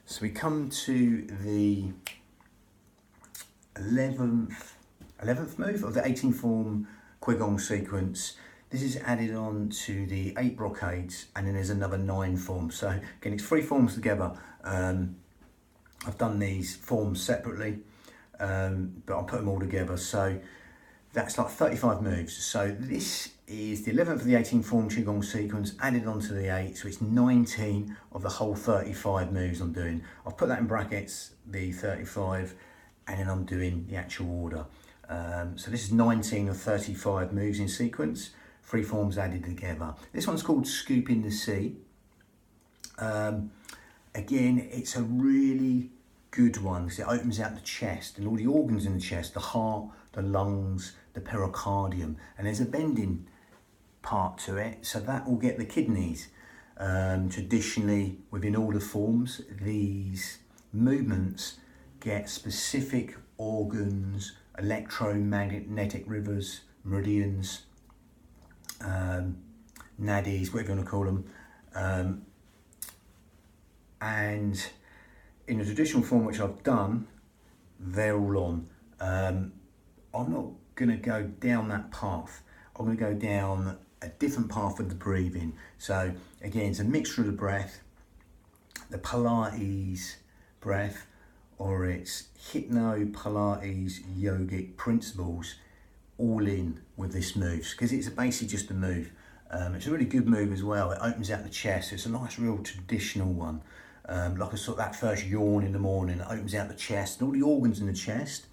So we come to the 11th move of the 18 form qigong sequence. This is added on to the 8 brocades, and then there's another 9 forms. So again, it's 3 forms together. I've done these forms separately, but I'll put them all together. So that's like 35 moves. So this is the 11th of the 18 form qigong sequence added onto the 8. So it's 19 of the whole 35 moves I'm doing. I've put that in brackets, the 35, and then I'm doing the actual order. So this is 19 of 35 moves in sequence, 3 forms added together. This one's called Scoop in the Sea. Again, it's a really good one because it opens out the chest and all the organs in the chest, the heart, the lungs, the pericardium, and there's a bending part to it, so that will get the kidneys. Traditionally, within all the forms, these movements get specific organs, electromagnetic rivers, meridians, nadis, whatever you want to call them. And in the traditional form which I've done, they're all on. I'm not going to go down that path. I'm going to go down a different path with the breathing. So again, it's a mixture of the breath, the Pilates breath, or it's hypno, Pilates, yogic principles, all in with this move, because it's basically just a move. It's a really good move as well. It opens out the chest. It's a nice, real traditional one. Like a sort of that first yawn in the morning, it opens out the chest and all the organs in the chest.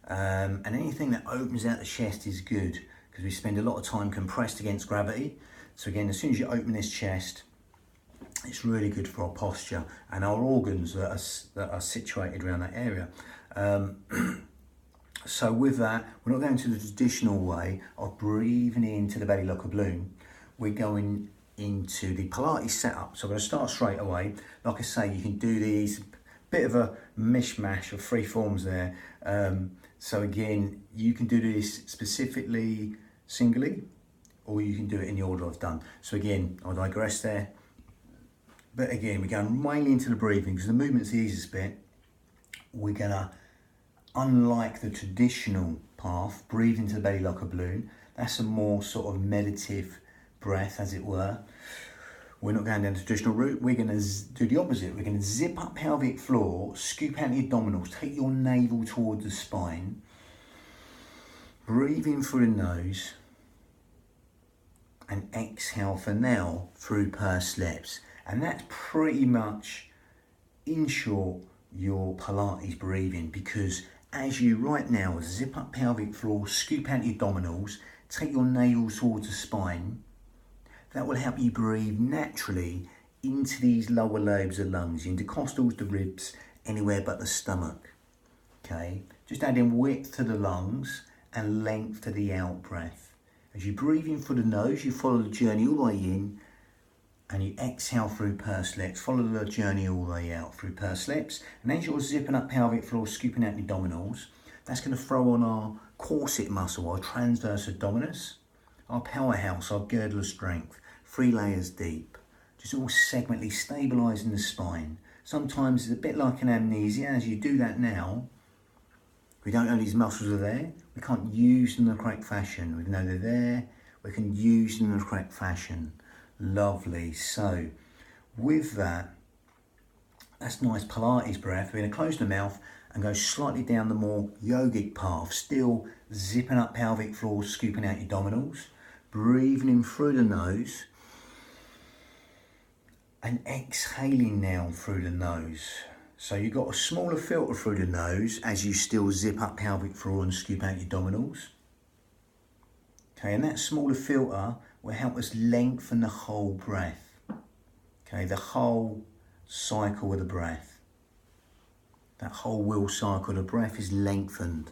And anything that opens out the chest is good because we spend a lot of time compressed against gravity. So again, as soon as you open this chest, it's really good for our posture and our organs that are situated around that area. So with that, we're not going to the traditional way of breathing into the belly like a balloon. We're going into the Pilates setup. So I'm going to start straight away. Like I say, you can do these, bit of a mishmash of 3 forms there. So again, you can do this specifically singly, or you can do it in the order I've done. So again, I digress there. But again, we're going mainly into the breathing because the movement's the easiest bit. We're gonna, unlike the traditional path, breathe into the belly like a balloon. That's a more sort of meditative breath, as it were. We're not going down the traditional route. We're going to do the opposite. We're going to zip up pelvic floor, scoop out the abdominals, take your navel towards the spine, breathe in through the nose, and exhale for now through pursed lips. And that's pretty much, in short, your Pilates breathing, because as you right now zip up pelvic floor, scoop out the abdominals, take your navel towards the spine, that will help you breathe naturally into these lower lobes of lungs, the intercostals, the ribs, anywhere but the stomach. Okay, just adding width to the lungs and length to the out breath. As you breathe in through the nose, you follow the journey all the way in, and you exhale through pursed lips. Follow the journey all the way out through pursed lips. And as you're zipping up pelvic floor, scooping out the abdominals, that's going to throw on our corset muscle, our transverse abdominis, our powerhouse, our girdle of strength, 3 layers deep, just all segmentally stabilising the spine. Sometimes it's a bit like an amnesia. As you do that now, we don't know these muscles are there. We can't use them in the correct fashion. We know they're there. We can use them in the correct fashion. Lovely. So with that, that's nice Pilates breath. We're going to close the mouth and go slightly down the more yogic path, still zipping up pelvic floor, scooping out your abdominals, breathing in through the nose, and exhaling now through the nose. So you've got a smaller filter through the nose as you still zip up pelvic floor and scoop out your abdominals. Okay, and that smaller filter will help us lengthen the whole breath. Okay, the whole cycle of the breath. That whole will cycle of the breath is lengthened.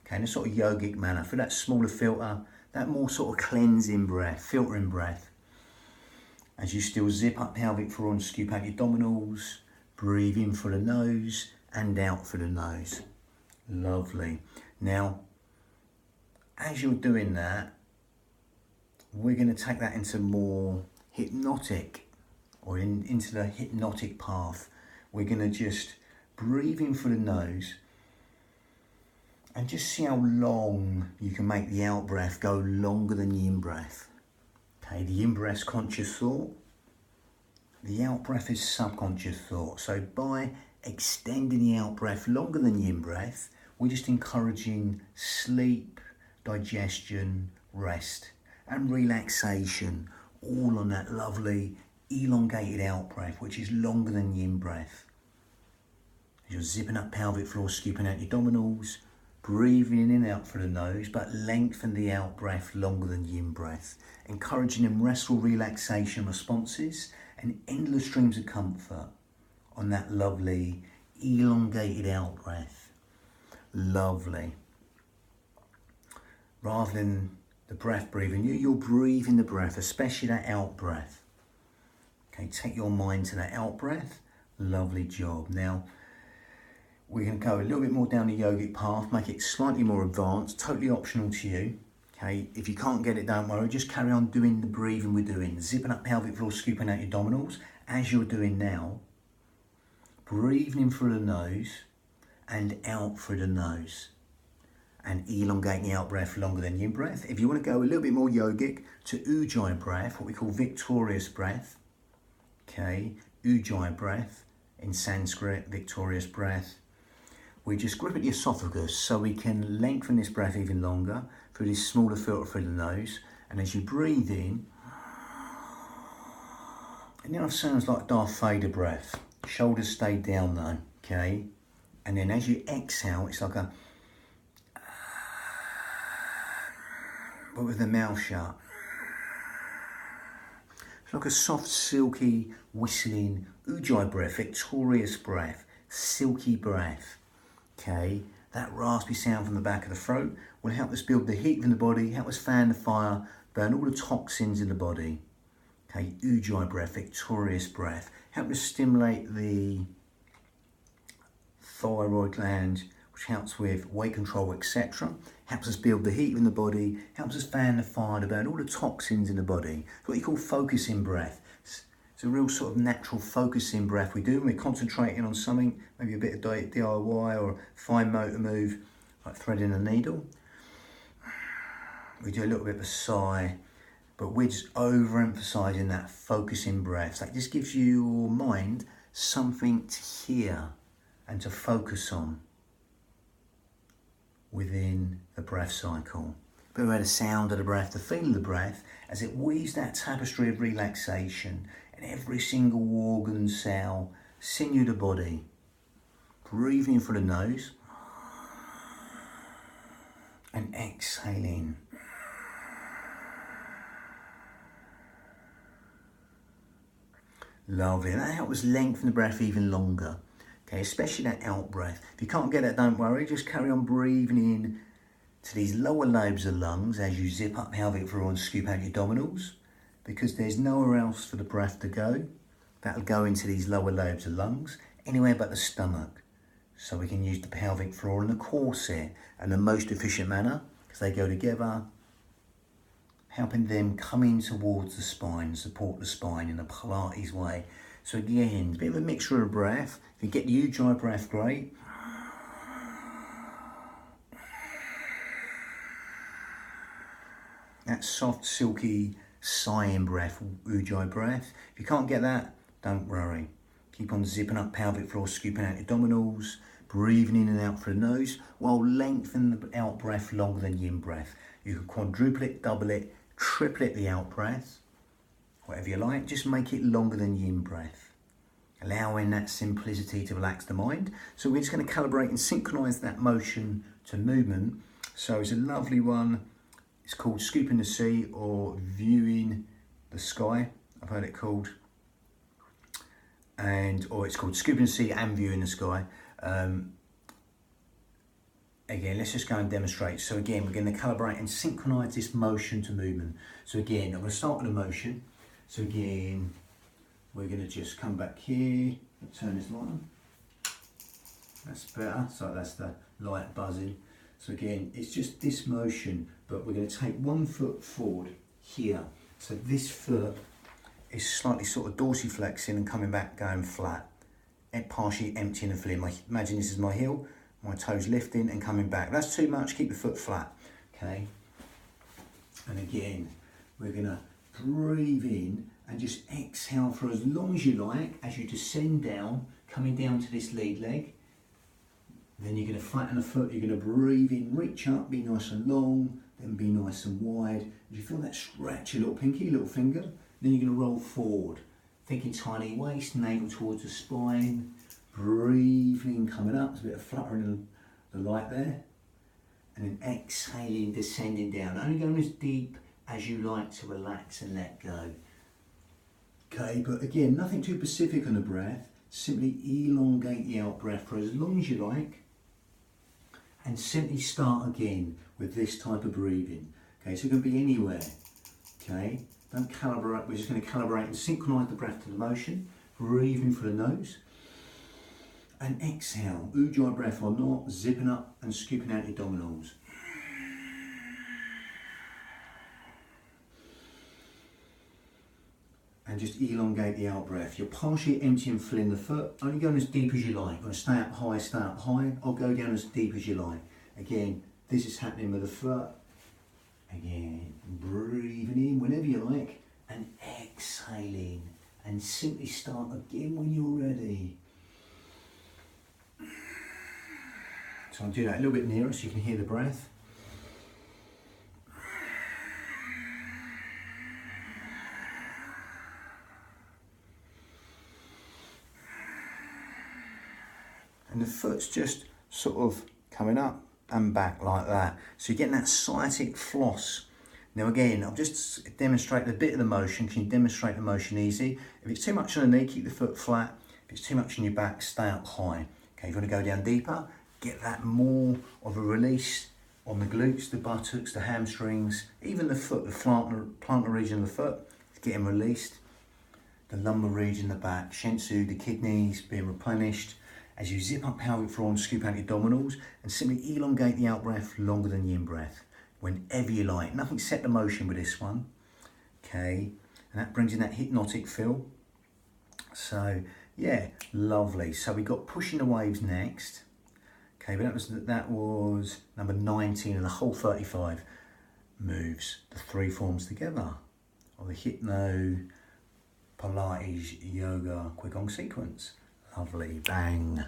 Okay, in a sort of yogic manner. For that smaller filter, that more sort of cleansing breath, filtering breath. As you still zip up pelvic floor and scoop out your abdominals, breathe in through the nose and out through the nose. Lovely. Now, as you're doing that, we're going to take that into more hypnotic, or into the hypnotic path, we're going to just breathe in through the nose and just see how long you can make the out breath go longer than the in breath. Okay, the in breath's conscious thought, the out breath is subconscious thought. So by extending the out breath longer than the in breath, we're just encouraging sleep, digestion, rest and relaxation, all on that lovely elongated out breath, which is longer than the in breath. You're zipping up pelvic floor, scooping out your abdominals, breathing in and out through the nose, but lengthen the out breath longer than the in breath, encouraging them restful relaxation responses and endless streams of comfort on that lovely elongated out breath. Lovely. Rather than the breath breathing, you're breathing the breath, especially that out breath. Okay, take your mind to that out breath. Lovely job. Now, we're going to go a little bit more down the yogic path, make it slightly more advanced, totally optional to you. Okay, if you can't get it, don't worry, just carry on doing the breathing we're doing. Zipping up pelvic floor, scooping out your abdominals, as you're doing now. Breathing in through the nose and out through the nose. And elongating the out breath longer than the in breath. If you want to go a little bit more yogic, to Ujjayi breath, what we call victorious breath. Okay, Ujjayi breath, in Sanskrit, victorious breath. We just grip at the esophagus so we can lengthen this breath even longer through this smaller filter through the nose. And as you breathe in, it now sounds like Darth Vader breath. Shoulders stay down though, okay? And then as you exhale, it's like a, but with the mouth shut. It's like a soft, silky, whistling Ujjayi breath, victorious breath, silky breath. Okay, that raspy sound from the back of the throat will help us build the heat in the body, help us fan the fire, burn all the toxins in the body. Okay, Ujjayi breath, victorious breath, help us stimulate the thyroid gland, which helps with weight control, etc. Helps us build the heat in the body, helps us fan the fire to burn all the toxins in the body. It's what you call focusing breath. It's a real sort of natural focusing breath we do when we're concentrating on something, maybe a bit of DIY or a fine motor move, like threading a needle. We do a little bit of a sigh, but we're just overemphasizing that focusing breath. So that just gives your mind something to hear and to focus on within the breath cycle. But we're the sound of the breath, the feel of the breath, as it weaves that tapestry of relaxation in every single organ, cell, sinew of the body. Breathing in through the nose and exhaling. Lovely, and that helps us lengthen the breath even longer. Okay, especially that out breath. If you can't get that, don't worry, just carry on breathing in to these lower lobes of lungs as you zip up pelvic floor and scoop out your abdominals, because there's nowhere else for the breath to go. That'll go into these lower lobes of lungs, anywhere but the stomach. So we can use the pelvic floor and the corset in the most efficient manner, because they go together, helping them come in towards the spine, support the spine in a Pilates way. So again, a bit of a mixture of breath. If you get the Ujjayi breath, great. That soft, silky, sighing breath, Ujjayi breath. If you can't get that, don't worry. Keep on zipping up pelvic floor, scooping out your abdominals, breathing in and out through the nose, while lengthening the out breath longer than the in breath. You can quadruple it, double it, triple it the out breath, whatever you like, just make it longer than the in breath. Allowing that simplicity to relax the mind. So we're just going to calibrate and synchronize that motion to movement. So it's a lovely one. It's called Scooping the Sea or Viewing the Sky, I've heard it called. Or it's called Scooping the Sea and Viewing the Sky. Again, let's just go and demonstrate. So again, we're going to calibrate and synchronize this motion to movement. So again, I'm going to start with the motion. So again, we're going to just come back here, turn this light on. That's better, so that's the light buzzing. So again, it's just this motion, but we're going to take 1 foot forward here. So this foot is slightly sort of dorsiflexing and coming back, going flat. partially emptying and filling. Imagine this is my heel, my toes lifting and coming back. If that's too much, keep the foot flat, okay? And again, we're gonna breathe in and just exhale for as long as you like as you descend down, coming down to this lead leg. Then you're going to flatten the foot, you're going to breathe in, reach up, be nice and long, then be nice and wide. As you feel that stretch, your little pinky, little finger, then you're going to roll forward. Thinking tiny waist, navel towards the spine, breathing, coming up, there's a bit of fluttering in the light there. And then exhaling, descending down, only going as deep as you like to relax and let go. Okay, but again, nothing too specific on the breath, simply elongate the out breath for as long as you like. And simply start again with this type of breathing. Okay, so it can be anywhere. Okay, don't calibrate, we're just going to calibrate and synchronize the breath to the motion. Breathing through the nose. And exhale, ujjayi breath or not, zipping up and scooping out your abdominals. And just elongate the out breath. You're partially emptying and filling the foot, only going as deep as you like. You're going to stay up high, or go down as deep as you like. Again, this is happening with the foot. Again, breathing in whenever you like, and exhaling. And simply start again when you're ready. So I'll do that a little bit nearer so you can hear the breath. And the foot's just sort of coming up and back like that. So you're getting that sciatic floss. Now again, I'll just demonstrate a bit of the motion. Can you demonstrate the motion easy? If it's too much on the knee, keep the foot flat. If it's too much on your back, stay up high. Okay, if you want to go down deeper, get that more of a release on the glutes, the buttocks, the hamstrings, even the foot, the plantar region of the foot, is getting released. The lumbar region, the back, shensu, the kidneys being replenished. As you zip up pelvic floor and scoop out your abdominals and simply elongate the out breath longer than the in breath, whenever you like. Nothing set the motion with this one. Okay, and that brings in that hypnotic feel. So yeah, lovely. So we got pushing the waves next. Okay, but that was number 19 of the whole 35 moves, the three forms together of the hypno, Pilates, yoga, qigong sequence. Lovely, bang.